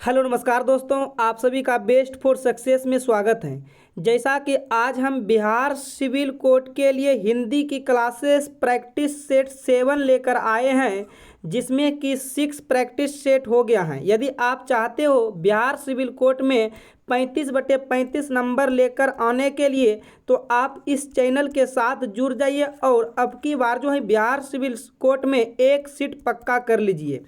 Hello नमस्कार दोस्तों, आप सभी का बेस्ट फॉर सक्सेस में स्वागत है। जैसा कि आज हम बिहार सिविल कोड के लिए हिंदी की क्लासेस प्रैक्टिस सेट 7 लेकर आए हैं, जिसमें कि 6 प्रैक्टिस सेट हो गया है। यदि आप चाहते हो बिहार सिविल कोड में 35/35 नंबर लेकर आने के लिए, तो आप इस चैनल के साथ जुड़ जाइए और अब की बार जो है बिहार सिविल कोड में एक सीट पक्का कर लीजिए।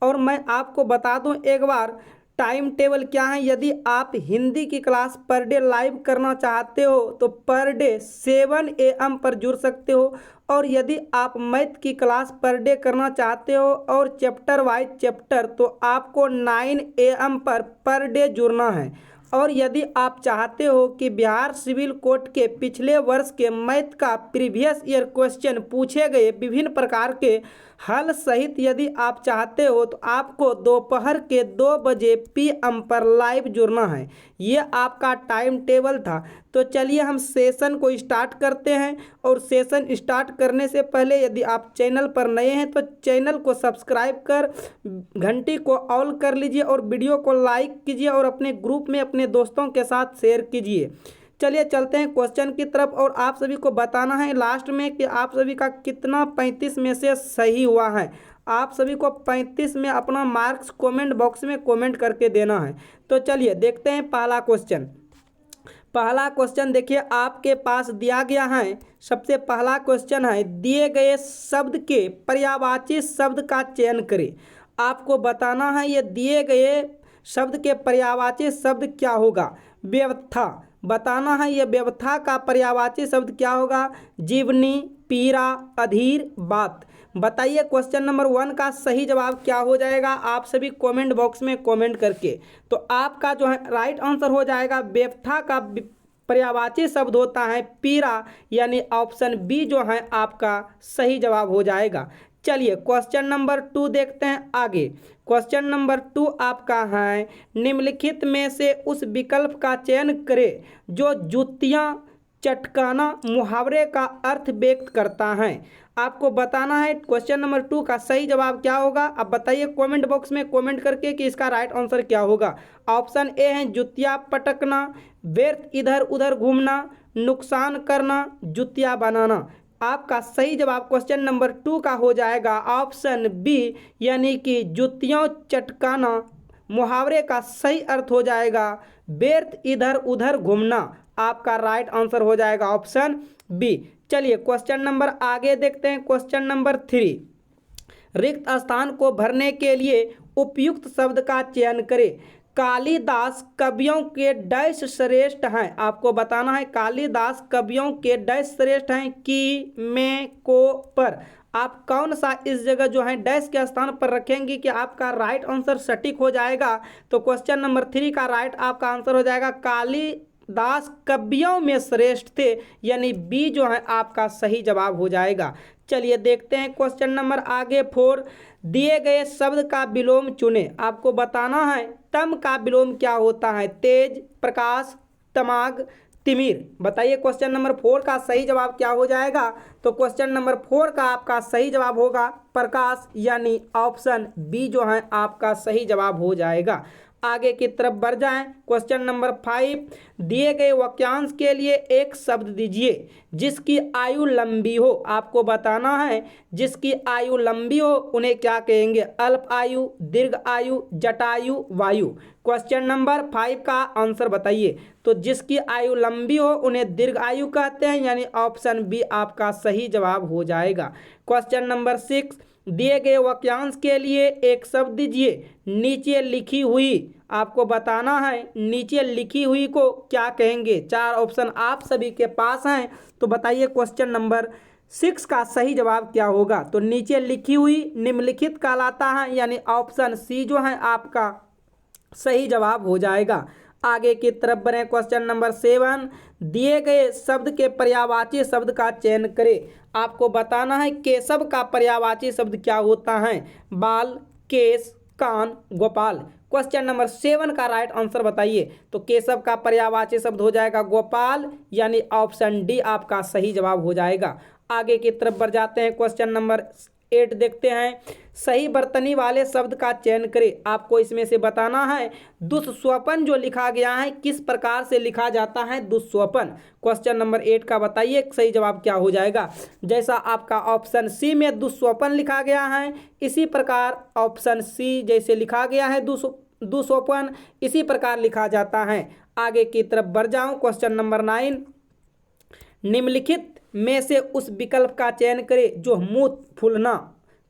और मैं आपको बता दूं एक बार टाइम टेबल क्या है। यदि आप हिंदी की क्लास पर डे लाइव करना चाहते हो तो पर डे 7 AM पर जुड़ सकते हो, और यदि आप मैथ की क्लास पर डे करना चाहते हो और चैप्टर वाइज चैप्टर, तो आपको 9 AM पर डे जुड़ना है। और यदि आप चाहते हो कि बिहार सिविल कोड के पिछले वर्ष के मैथ का प्रीवियस ईयर क्वेश्चन पूछे गए विभिन्न प्रकार के हल सहित यदि आप चाहते हो, तो आपको दोपहर के 2 बजे PM पर लाइव जुड़ना है। ये आपका टाइम टेबल था। तो चलिए हम सेशन को स्टार्ट करते हैं। और सेशन स्टार्ट करने से पहले यदि आप चैनल पर नए हैं तो चैनल को सब्सक्राइब कर घंटी को ऑल कर लीजिए और वीडियो को लाइक कीजिए और अपने ग्रुप में अपने दोस्तों के साथ शेयर कीजिए। चलिए चलते हैं क्वेश्चन की तरफ, और आप सभी को बताना है लास्ट में कि आप सभी का कितना 35 में से सही हुआ है। आप सभी को 35 में अपना मार्क्स कमेंट बॉक्स में कमेंट करके देना है। तो चलिए देखते हैं पहला क्वेश्चन। पहला क्वेश्चन देखिए आपके पास दिया गया है। सबसे पहला क्वेश्चन है, दिए गए शब्द के पर्यायवाची शब्द का चयन करें। आपको बताना है ये दिए गए शब्द के पर्यायवाची शब्द क्या होगा। व्यवस्था बताना है, ये व्यवस्था का पर्यायवाची शब्द क्या होगा। जीवनी, पीरा, अधीर, बात। बताइए क्वेश्चन नंबर 1 का सही जवाब क्या हो जाएगा, आप सभी कमेंट बॉक्स में कमेंट करके। तो आपका जो है राइट आंसर हो जाएगा व्यवस्था का पर्यायवाची शब्द होता है पीरा, यानी ऑप्शन बी जो है आपका सही जवाब हो जाएगा। चलिए क्वेश्चन नंबर 2 देखते हैं आगे। क्वेश्चन नंबर 2 आपका है, निम्नलिखित में से उस विकल्प का चयन करें जो जुतियां चटकाना मुहावरे का अर्थ व्यक्त करता है। आपको बताना है क्वेश्चन नंबर 2 का सही जवाब क्या होगा। अब बताइए कमेंट बॉक्स में कमेंट करके कि इसका राइट आंसर क्या होगा। ऑप्शन ए है जुतिया पटकना, व्यर्थ इधर उधर घूमना, नुकसान करना, जुतिया बनाना। आपका सही जवाब क्वेश्चन नंबर 2 का हो जाएगा ऑप्शन बी, यानी कि जुतियों चटकाना मुहावरे का सही अर्थ हो जाएगा व्यर्थ इधर उधर घूमना। आपका राइट आंसर हो जाएगा ऑप्शन बी। चलिए क्वेश्चन नंबर आगे देखते हैं। क्वेश्चन नंबर 3, रिक्त स्थान को भरने के लिए उपयुक्त शब्द का चयन करें। कालिदास कवियों के डैश श्रेष्ठ हैं। आपको बताना है कालिदास कवियों के डैश श्रेष्ठ हैं कि, में, को, पर। आप कौन सा इस जगह जो है डैश के स्थान पर रखेंगे कि आपका राइट आंसर सटीक हो जाएगा। तो क्वेश्चन नंबर 3 का राइट आपका आंसर हो जाएगा कालिदास कवियों में श्रेष्ठ थे, यानी बी जो है आपका सही जवाब हो जाएगा। चलिए देखते हैं क्वेश्चन नंबर आगे 4, दिए गए शब्द का विलोम चुने। आपको बताना है तम का विलोम क्या होता है। तेज, प्रकाश, तमाग, तिमिर। बताइए क्वेश्चन नंबर 4 का सही जवाब क्या हो जाएगा। तो क्वेश्चन नंबर 4 का आपका सही जवाब होगा प्रकाश, यानी ऑप्शन बी जो है आपका सही जवाब हो जाएगा। आगे की तरफ बढ़ जाएं। क्वेश्चन नंबर 5, दिए गए वाक्यांश के लिए एक शब्द दीजिए जिसकी आयु लंबी हो। आपको बताना है जिसकी आयु लंबी हो उन्हें क्या कहेंगे। अल्प आयु, दीर्घ आयु, जटायु, वायु। क्वेश्चन नंबर 5 का आंसर बताइए। तो जिसकी आयु लंबी हो उन्हें दीर्घ आयु कहते हैं, यानी ऑप्शन बी आपका सही जवाब हो जाएगा। क्वेश्चन नंबर 6, दिए गए वाक्यांश के लिए एक शब्द दीजिए नीचे लिखी हुई। आपको बताना है नीचे लिखी हुई को क्या कहेंगे। 4 ऑप्शन आप सभी के पास हैं, तो बताइए क्वेश्चन नंबर 6 का सही जवाब क्या होगा। तो नीचे लिखी हुई निम्नलिखित कहलाता है, यानी ऑप्शन सी जो है आपका सही जवाब हो जाएगा। आगे की तरफ बढ़े। क्वेश्चन नंबर 7, दिए गए शब्द के पर्यायवाची शब्द का चयन करें। आपको बताना है केशव का पर्यायवाची शब्द क्या होता है। बाल, केश, कान, गोपाल। क्वेश्चन नंबर 7 का राइट आंसर बताइए। तो केशव का पर्यायवाची शब्द हो जाएगा गोपाल, यानी ऑप्शन डी आपका सही जवाब हो जाएगा। आगे की तरफ बढ़ जाते हैं। क्वेश्चन नंबर 8 देखते हैं। सही वर्तनी वाले शब्द का चयन करें। आपको इसमें से बताना है दुष्स्वप्न जो लिखा गया है किस प्रकार से लिखा जाता है दुष्स्वप्न। क्वेश्चन नंबर 8 का बताइए सही जवाब क्या हो जाएगा। जैसा आपका ऑप्शन सी में दुष्स्वप्न लिखा गया है, इसी प्रकार ऑप्शन सी जैसे लिखा गया है दुष्स्वप्न, इसी प्रकार लिखा जाता है। आगे की तरफ बढ़ जाऊं। क्वेश्चन नंबर 9, निम्नलिखित में से उस विकल्प का चयन करें जो मुंह फूलना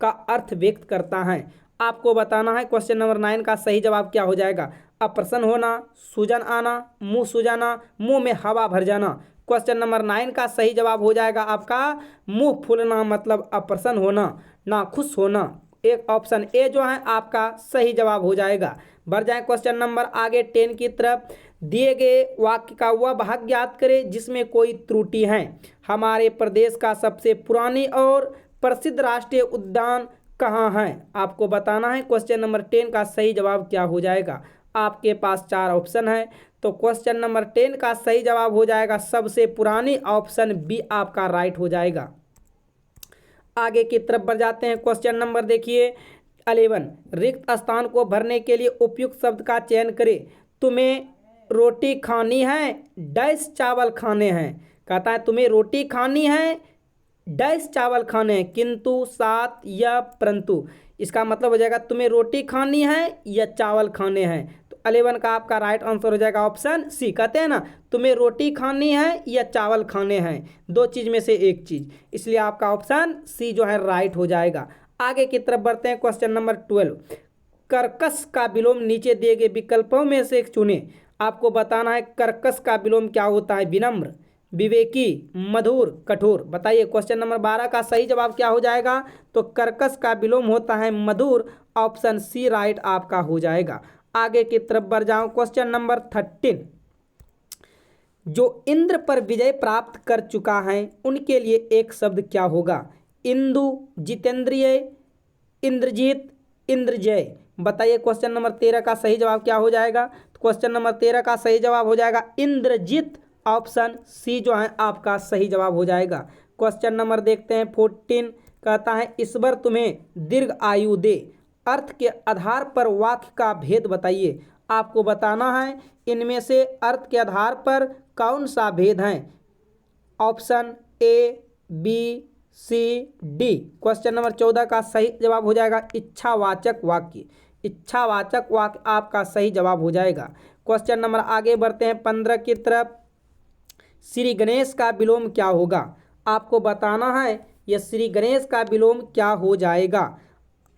का अर्थ व्यक्त करता है। आपको बताना है क्वेश्चन नंबर 9 का सही जवाब क्या हो जाएगा। अप्रसन्न होना, सूजन आना, मुंह सूजाना, मुंह में हवा भर जाना। क्वेश्चन नंबर 9 का सही जवाब हो जाएगा आपका मुंह फूलना मतलब अप्रसन्न होना, नाखुश होना। एक ऑप्शन ए जो है आपका सही जवाब हो जाएगा। बढ़ जाए क्वेश्चन नंबर आगे 10 की तरफ। दिए गए वाक्य का वह भाग ज्ञात करें जिसमें कोई त्रुटि है। हमारे प्रदेश का सबसे पुरानी और प्रसिद्ध राष्ट्रीय उद्यान कहाँ है। आपको बताना है क्वेश्चन नंबर 10 का सही जवाब क्या हो जाएगा। आपके पास 4 ऑप्शन है, तो क्वेश्चन नंबर 10 का सही जवाब हो जाएगा सबसे पुरानी, ऑप्शन बी आपका राइट हो जाएगा। आगे की तरफ बढ़ जाते हैं। क्वेश्चन नंबर देखिए 11, रिक्त स्थान को भरने के लिए उपयुक्त शब्द का चयन करें। तुम्हें रोटी खानी है, डैश चावल खाने हैं। कहता है तुम्हें रोटी खानी है, डैश चावल खाने हैं, किंतु साथ या परंतु। इसका मतलब हो जाएगा तुम्हें रोटी खानी है या चावल खाने हैं। तो 11 का आपका राइट आंसर हो जाएगा ऑप्शन सी। कहते हैं ना तुम्हें रोटी खानी है या चावल खाने हैं, दो चीज़ में से एक चीज़, इसलिए आपका ऑप्शन सी जो है राइट हो जाएगा। आगे की तरफ बढ़ते हैं। क्वेश्चन नंबर 12, कर्कश का विलोम नीचे दिए गए विकल्पों में से एक चुने। आपको बताना है कर्कश का विलोम क्या होता है। विनम्र, विवेकी, मधुर, कठोर। बताइए क्वेश्चन नंबर 12 का सही जवाब क्या हो जाएगा। तो कर्कश का विलोम होता है मधुर, ऑप्शन सी राइट आपका हो जाएगा। आगे की तरफ बढ़ जाऊं। क्वेश्चन नंबर 13, जो इंद्र पर विजय प्राप्त कर चुका है उनके लिए एक शब्द क्या होगा। इंदु, जितेंद्रिय, इंद्रजीत, इंद्रजय। बताइए क्वेश्चन नंबर 13 का सही जवाब क्या हो जाएगा। तो क्वेश्चन नंबर 13 का सही जवाब हो जाएगा इंद्रजीत, ऑप्शन सी जो है आपका सही जवाब हो जाएगा। क्वेश्चन नंबर देखते हैं 14, कहता है ईश्वर तुम्हें दीर्घ आयु दे। अर्थ के आधार पर वाक्य का भेद बताइए। आपको बताना है इनमें से अर्थ के आधार पर कौन सा भेद है। Option A, B, C, D. Question number 14 का सही जवाब हो जाएगा इच्छावाचक वाक्य। इच्छावाचक वाक्य आपका सही जवाब हो जाएगा। क्वेश्चन नंबर आगे बढ़ते हैं 15 की तरफ। श्री गणेश का विलोम क्या होगा। आपको बताना है यह श्री गणेश का विलोम क्या हो जाएगा।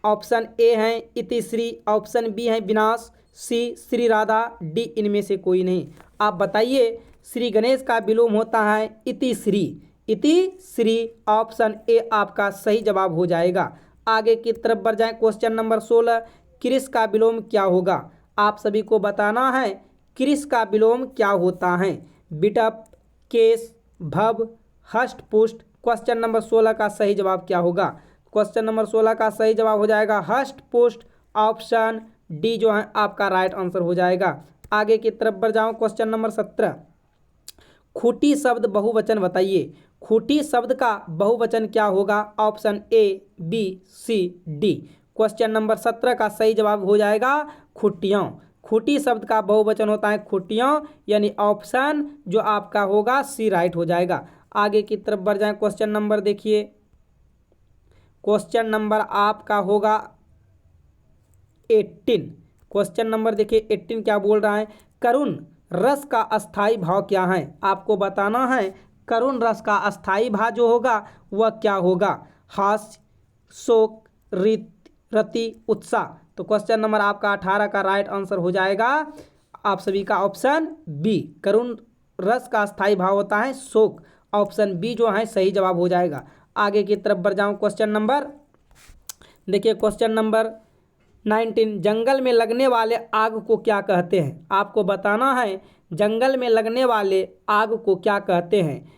ऑप्शन ए है इतिश्री, ऑप्शन बी है विनाश, सी श्री राधा, डी इनमें से कोई नहीं। आप बताइए श्री गणेश का विलोम होता है इतिश्री। इतिश्री, ऑप्शन ए आपका सही जवाब हो जाएगा। आगे की तरफ बढ़ जाएं। क्वेश्चन नंबर 16, कृष का विलोम क्या होगा। आप सभी को बताना है कृष का विलोम क्या होता है। बिटप, केस, भव, हष्ट पुष्ट। क्वेश्चन नंबर 16 का सही जवाब क्या होगा। क्वेश्चन नंबर 16 का सही जवाब हो जाएगा हष्ट पुष्ट, ऑप्शन डी जो है आपका राइट आंसर हो जाएगा। आगे की तरफ बढ़ जाऊं। क्वेश्चन नंबर 17, खूंटी शब्द बहुवचन बताइए। खूंटी शब्द का बहुवचन क्या होगा। Option A, B, C, D. Question number 17 का सही जवाब हो जाएगा खुटियाँ। खूंटी शब्द का बहुवचन होता है खुटियाँ, यानी ऑप्शन जो आपका होगा सी राइट हो जाएगा। आगे की तरफ बढ़ जाएं। क्वेश्चन नंबर देखिए, क्वेश्चन नंबर आपका होगा 18। क्वेश्चन नंबर देखिए 18 क्या बोल रहा है। करुण रस का अस्थाई भाव क्या है। आपको बताना है करुण रस का अस्थाई भाव जो होगा वह क्या होगा। हास्य, शोक, रति, उत्साह। तो क्वेश्चन नंबर आपका 18 का राइट आंसर हो जाएगा आप सभी का ऑप्शन बी। करुण रस का अस्थाई भाव होता है शोक, ऑप्शन बी जो है सही जवाब हो जाएगा। आगे की तरफ बढ़ जाऊं। क्वेश्चन नंबर देखिए, क्वेश्चन नंबर 19, जंगल में लगने वाले आग को क्या कहते हैं। आपको बताना है जंगल में लगने वाले आग को क्या कहते हैं।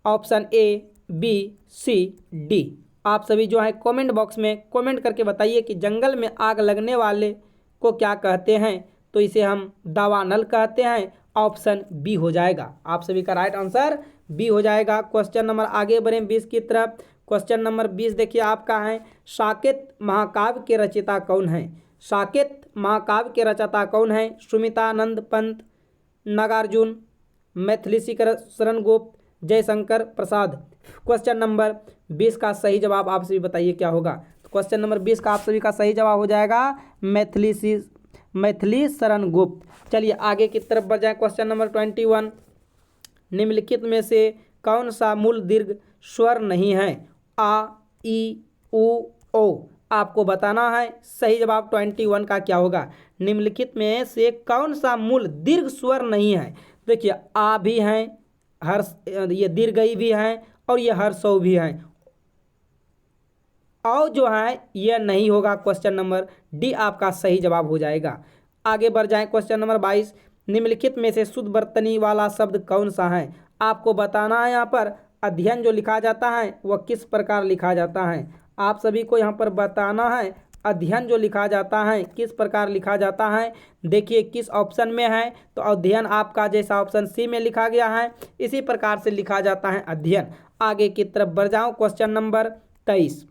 Option A, B, C, D. आप सभी जो है कमेंट बॉक्स में कमेंट करके बताइए कि जंगल में आग लगने वाले को क्या कहते हैं। तो इसे हम दावानल कहते हैं, ऑप्शन बी हो जाएगा। आप सभी का राइट आंसर बी हो जाएगा। क्वेश्चन नंबर आगे बढ़ें 20 की तरफ। क्वेश्चन नंबर 20 देखिए आपका है, साकेत महाकाव्य के रचयिता कौन है? साकेत महाकाव्य के रचयिता कौन है? सुमितानंद पंत, नागार्जुन, मैथिली शरण गुप्त, जयशंकर प्रसाद। क्वेश्चन नंबर 20 का सही जवाब आप सभी बताइए क्या होगा? तो क्वेश्चन नंबर 20 का आप सभी का सही जवाब हो जाएगा मैथिली शरण गुप्त। चलिए आगे की तरफ बढ़ जाए। क्वेश्चन नंबर 21, निम्नलिखित में से कौन सा मूल दीर्घ स्वर नहीं है? आ, ई, उ, ओ। आपको बताना है। सही जवाब 21 का क्या होगा? निम्नलिखित में से कौन सा मूल दीर्घ स्वर नहीं है? देखिए आ भी हैं, ये दीर्घई भी हैं और ये हर्षौ भी हैं। औ जो है यह नहीं होगा। क्वेश्चन नंबर डी आपका सही जवाब हो जाएगा। आगे बढ़ जाएं। क्वेश्चन नंबर 22, निम्नलिखित में से शुद्ध वर्तनी वाला शब्द कौन सा है? आपको बताना है यहाँ पर अध्ययन जो लिखा जाता है वह किस प्रकार लिखा जाता है। आप सभी को यहाँ पर बताना है अध्ययन जो लिखा जाता है किस प्रकार लिखा जाता है। देखिए किस ऑप्शन में है, तो अध्ययन आपका जैसा ऑप्शन सी में लिखा गया है इसी प्रकार से लिखा जाता है अध्ययन। आगे की तरफ बढ़ जाऊँ। क्वेश्चन नंबर 23,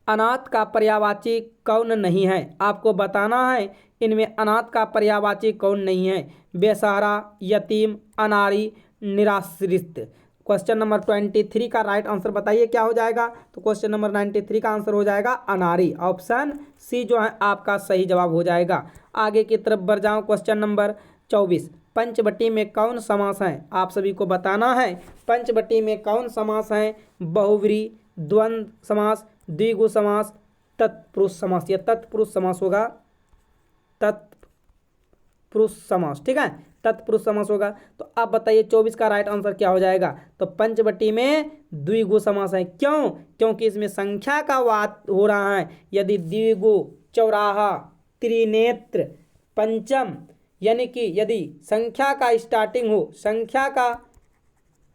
अनाथ का पर्यायवाची कौन नहीं है? आपको बताना है इनमें अनाथ का पर्यायवाची कौन नहीं है। बेसहारा, यतीम, अनारी, निराश्रित। क्वेश्चन नंबर 23 का राइट आंसर बताइए क्या हो जाएगा? तो क्वेश्चन नंबर 93 का आंसर हो जाएगा अनारी। ऑप्शन सी जो है आपका सही जवाब हो जाएगा। आगे की तरफ बढ़ जाऊँ। क्वेश्चन नंबर 24, पंचवटी में कौन समास है? आप सभी को बताना है पंचवटी में कौन समास है। बहुव्रीहि, द्वंद्व समास, द्विगु समास, तत्पुरुष समास। यह तत्पुरुष समास होगा, तत्पुरुष समास, ठीक है, तत्पुरुष समास होगा। तो आप बताइए 24 का राइट आंसर क्या हो जाएगा? तो पंचवटी में द्विगु समास है। क्यों? क्योंकि इसमें संख्या का बात हो रहा है। यदि द्विगु, चौराहा, त्रिनेत्र, पंचम, यानी कि यदि संख्या का स्टार्टिंग हो, संख्या का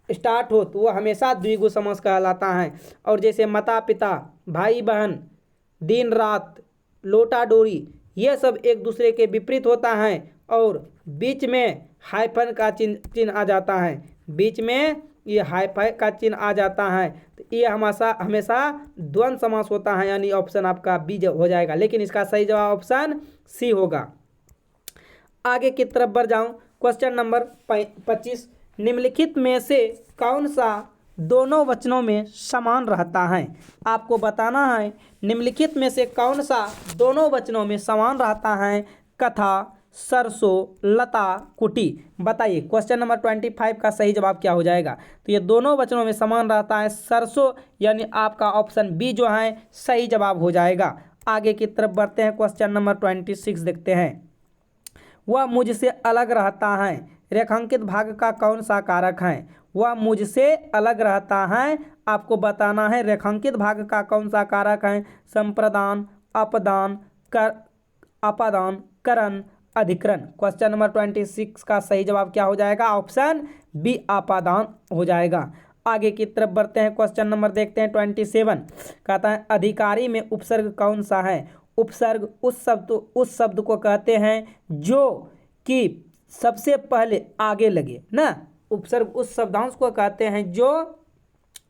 स्टार्ट हो तो वह हमेशा द्विगु समास कहलाता है। और जैसे माता पिता, भाई बहन, दिन रात, लोटा डोरी, ये सब एक दूसरे के विपरीत होता है और बीच में हाइफन का चिन्ह आ जाता है। बीच में ये हाइफन का चिन्ह आ जाता है तो ये हमेशा द्वंद्व समास होता है, यानी ऑप्शन आपका बी हो जाएगा। लेकिन इसका सही जवाब ऑप्शन सी होगा। आगे की तरफ बढ़ जाऊं। क्वेश्चन नंबर 25, निम्नलिखित में से कौन सा दोनों वचनों में समान रहता है? आपको बताना है निम्नलिखित में से कौन सा दोनों वचनों में समान रहता है। कथा, सरसों, लता, कुटी। बताइए क्वेश्चन नंबर 25 का सही जवाब क्या हो जाएगा? तो ये दोनों वचनों में समान रहता है सरसों, यानी आपका ऑप्शन बी जो है सही जवाब हो जाएगा। आगे की तरफ बढ़ते हैं। क्वेश्चन नंबर 26 देखते हैं। वह मुझसे अलग रहता है, रेखांकित भाग का कौन सा कारक है? वह मुझसे अलग रहता है, आपको बताना है रेखांकित भाग का कौन सा कारक है। संप्रदान, अपदान, अपादान, करण, अधिकरण। क्वेश्चन नंबर 26 का सही जवाब क्या हो जाएगा? ऑप्शन बी अपादान हो जाएगा। आगे की तरफ बढ़ते हैं। क्वेश्चन नंबर देखते हैं 27, कहता है अधिकारी में उपसर्ग कौन सा है? उपसर्ग उस शब्द को कहते हैं जो कि सबसे पहले आगे लगे ना। उपसर्ग उस शब्दांश को कहते हैं जो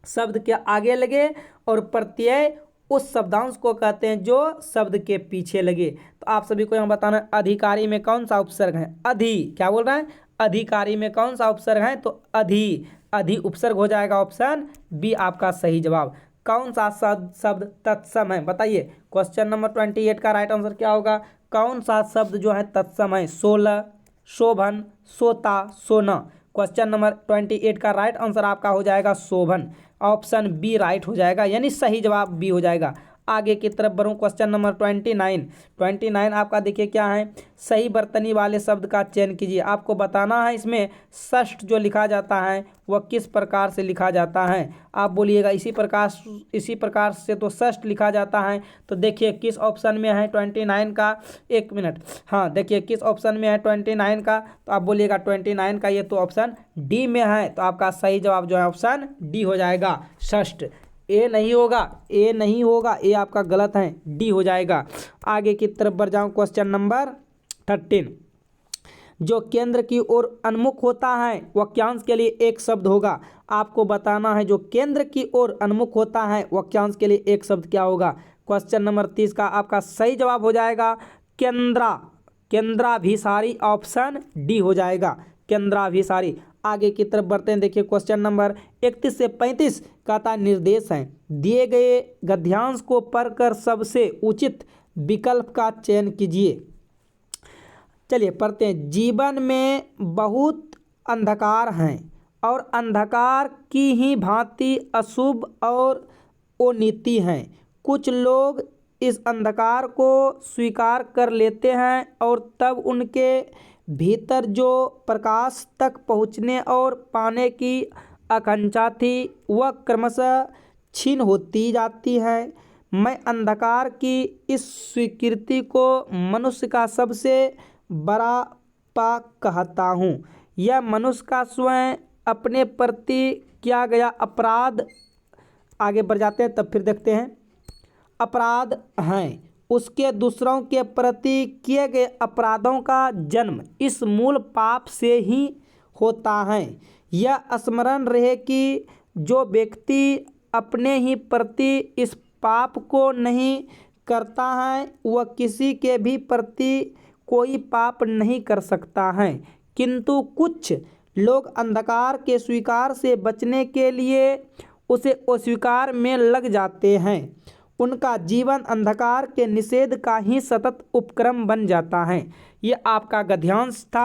शब्द के आगे लगे और प्रत्यय उस शब्दांश को कहते हैं जो शब्द के पीछे लगे। तो आप सभी को यहाँ बताना है अधिकारी में कौन सा उपसर्ग है। अधि, क्या बोल रहे हैं? अधिकारी में कौन सा उपसर्ग है? तो अधि उपसर्ग हो जाएगा। ऑप्शन बी आपका सही जवाब। कौन सा शब्द तत्सम है? बताइए क्वेश्चन नंबर 28 का राइट आंसर क्या होगा? कौन सा शब्द जो है तत्सम है? सोलह, शोभन, सोता, सोना। क्वेश्चन नंबर 28 का राइट आंसर आपका हो जाएगा शोभन। ऑप्शन बी राइट हो जाएगा, यानी सही जवाब बी हो जाएगा। आगे की तरफ बढ़ूँ। क्वेश्चन नंबर 29 आपका देखिए क्या है। सही वर्तनी वाले शब्द का चयन कीजिए। आपको बताना है इसमें षष्ठ जो लिखा जाता है वह किस प्रकार से लिखा जाता है। आप बोलिएगा इसी प्रकार से तो षष्ठ लिखा जाता है। तो देखिए किस ऑप्शन में है 29 का, एक मिनट, हाँ देखिए किस ऑप्शन में है 29 का, तो आप बोलिएगा 29 का ये तो ऑप्शन डी में है। तो आपका सही जवाब जो है ऑप्शन डी हो जाएगा, षष्ठ। ए नहीं होगा, ए आपका गलत है, डी हो जाएगा। आगे की तरफ बढ़ जाऊँ। क्वेश्चन नंबर 13, जो केंद्र की ओर उन्मुख होता है वाक्यांश के लिए एक शब्द होगा। आपको बताना है जो केंद्र की ओर उन्मुख होता है वाक्यांश के लिए एक शब्द क्या होगा। क्वेश्चन नंबर 30 का आपका सही जवाब हो जाएगा केंद्रा, केंद्राभिसारी, ऑप्शन डी हो जाएगा केंद्राभिसारी। आगे की तरफ बढ़ते हैं। देखिए क्वेश्चन नंबर 31 से 35 का निर्देश है, दिए गए गद्यांश को पढ़कर सबसे उचित विकल्प का चयन कीजिए। चलिए पढ़ते हैं। जीवन में बहुत अंधकार हैं और अंधकार की ही भांति अशुभ और अनिति हैं। कुछ लोग इस अंधकार को स्वीकार कर लेते हैं और तब उनके भीतर जो प्रकाश तक पहुँचने और पाने की आकांक्षा थी वह क्रमशः क्षीण होती जाती है। मैं अंधकार की इस स्वीकृति को मनुष्य का सबसे बड़ा पाप कहता हूँ। यह मनुष्य का स्वयं अपने प्रति किया गया अपराध, आगे बढ़ जाते हैं तब फिर देखते हैं, अपराध हैं। उसके दूसरों के प्रति किए गए अपराधों का जन्म इस मूल पाप से ही होता है। यह स्मरण रहे कि जो व्यक्ति अपने ही प्रति इस पाप को नहीं करता है वह किसी के भी प्रति कोई पाप नहीं कर सकता है। किंतु कुछ लोग अंधकार के स्वीकार से बचने के लिए उसे अस्वीकार में लग जाते हैं। उनका जीवन अंधकार के निषेध का ही सतत उपक्रम बन जाता है। ये आपका गद्यांश था।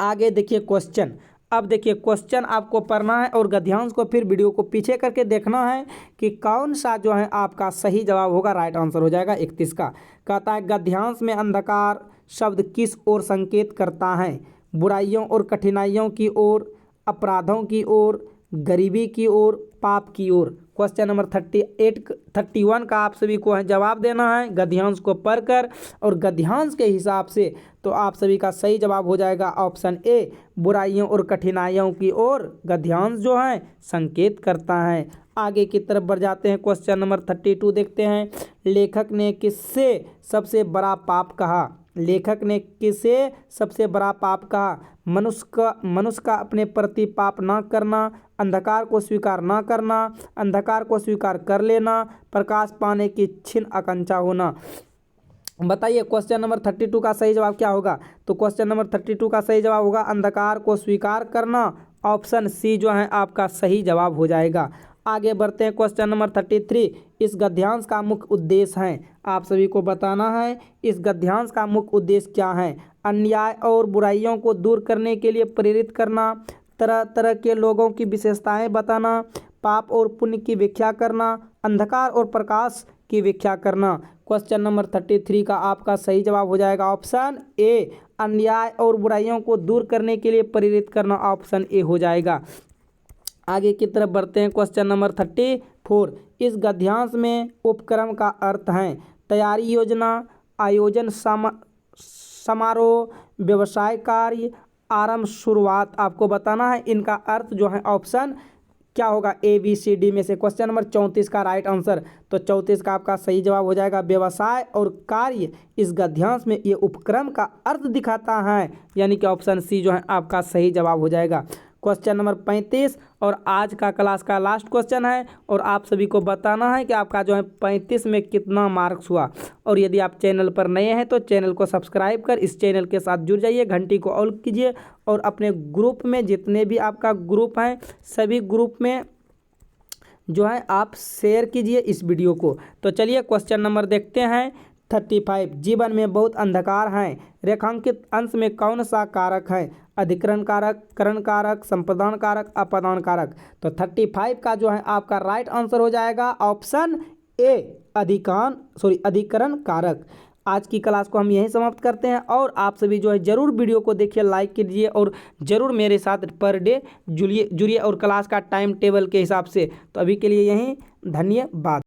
आगे देखिए क्वेश्चन। अब देखिए क्वेश्चन आपको पढ़ना है और गद्यांश को फिर वीडियो को पीछे करके देखना है कि कौन सा जो है आपका सही जवाब होगा, राइट आंसर हो जाएगा 31 का। कहता है गद्यांश में अंधकार शब्द किस ओर संकेत करता है? बुराइयों और कठिनाइयों की ओर, अपराधों की ओर, गरीबी की ओर, पाप की ओर। क्वेश्चन नंबर 31 का आप सभी को है जवाब देना है गद्यांश को पढ़कर और गद्यांश के हिसाब से। तो आप सभी का सही जवाब हो जाएगा ऑप्शन ए, बुराइयों और कठिनाइयों की ओर गद्यांश जो है संकेत करता है। आगे की तरफ बढ़ जाते हैं। क्वेश्चन नंबर 32 देखते हैं। लेखक ने किससे सबसे बड़ा पाप कहा? लेखक ने किसे सबसे बड़ा पाप कहा? मनुष्य का अपने प्रति पाप ना करना, अंधकार को स्वीकार ना करना, अंधकार को स्वीकार कर लेना, प्रकाश पाने की क्षीण आकांक्षा होना। बताइए क्वेश्चन नंबर 32 का सही जवाब क्या होगा? तो क्वेश्चन नंबर 32 का सही जवाब होगा अंधकार को स्वीकार करना। ऑप्शन सी जो है आपका सही जवाब हो जाएगा। आगे बढ़ते हैं। क्वेश्चन नंबर 33 इस गद्यांश का मुख्य उद्देश्य है। आप सभी को बताना है इस गद्यांश का मुख्य उद्देश्य क्या है? अन्याय और बुराइयों को दूर करने के लिए प्रेरित करना, तरह तरह के लोगों की विशेषताएं बताना, पाप और पुण्य की व्याख्या करना, अंधकार और प्रकाश की व्याख्या करना। क्वेश्चन नंबर 33 का आपका सही जवाब हो जाएगा ऑप्शन ए, अन्याय और बुराइयों को दूर करने के लिए प्रेरित करना। ऑप्शन ए हो जाएगा। आगे की तरफ बढ़ते हैं। क्वेश्चन नंबर 34 इस गद्यांश में उपक्रम का अर्थ है तैयारी, योजना, आयोजन, समारोह, व्यवसाय कार्य, आरंभ, शुरुआत। आपको बताना है इनका अर्थ जो है ऑप्शन क्या होगा ए बी सी डी में से। क्वेश्चन नंबर 34 का राइट आंसर, तो 34 का आपका सही जवाब हो जाएगा व्यवसाय और कार्य इस गद्यांश में ये उपक्रम का अर्थ दिखाता है, यानी कि ऑप्शन सी जो है आपका सही जवाब हो जाएगा। क्वेश्चन नंबर 35 और आज का क्लास का लास्ट क्वेश्चन है और आप सभी को बताना है कि आपका जो है 35 में कितना मार्क्स हुआ। और यदि आप चैनल पर नए हैं तो चैनल को सब्सक्राइब कर इस चैनल के साथ जुड़ जाइए, घंटी को ऑल कीजिए और अपने ग्रुप में जितने भी आपका ग्रुप हैं सभी ग्रुप में जो है आप शेयर कीजिए इस वीडियो को। तो चलिए क्वेश्चन नंबर देखते हैं 35 जीवन में बहुत अंधकार हैं, रेखांकित अंश में कौन सा कारक है? अधिकरण कारक, करण कारक, संप्रदान कारक, अपादान कारक। तो 35 का जो है आपका राइट आंसर हो जाएगा ऑप्शन ए, अधिकरण कारक। आज की क्लास को हम यहीं समाप्त करते हैं और आप सभी जो है जरूर वीडियो को देखिए, लाइक कीजिए और ज़रूर मेरे साथ पर डे जुड़िए और क्लास का टाइम टेबल के हिसाब से। तो अभी के लिए यहीं धन्यवाद।